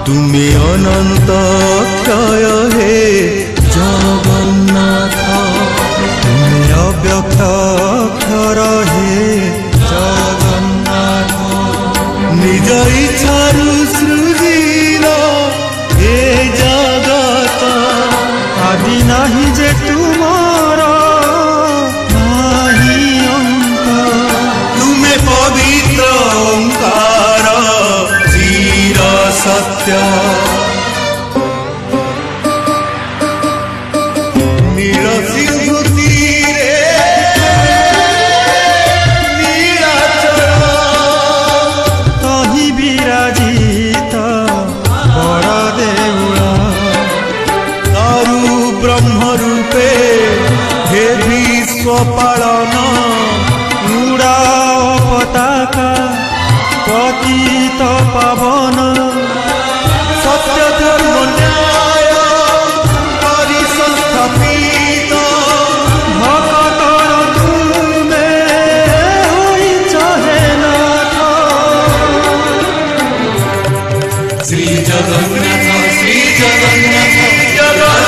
तुम्हें अनंत क्षय हे जगन्नाथ तुम्हें अव्यक्त अक्षर हे जगन्नाथ निज इच्छारु सृजिल हे जगत आदि नाही जे तुमार नाही अंत तुम्हें पवित्र ओंकार चिर सत्य नील सिंधु तीरे नीलाचल कहीं विराजित बड़ देउल तारु ब्रह्म रूपे हे विश्व पालन उड़ा पताका पतित पावन सत्य धर्म न्याय परिसंस्थापित भक्तर तुमे होइछ हे नाथ श्री जगन्नाथ श्री जगन्नाथ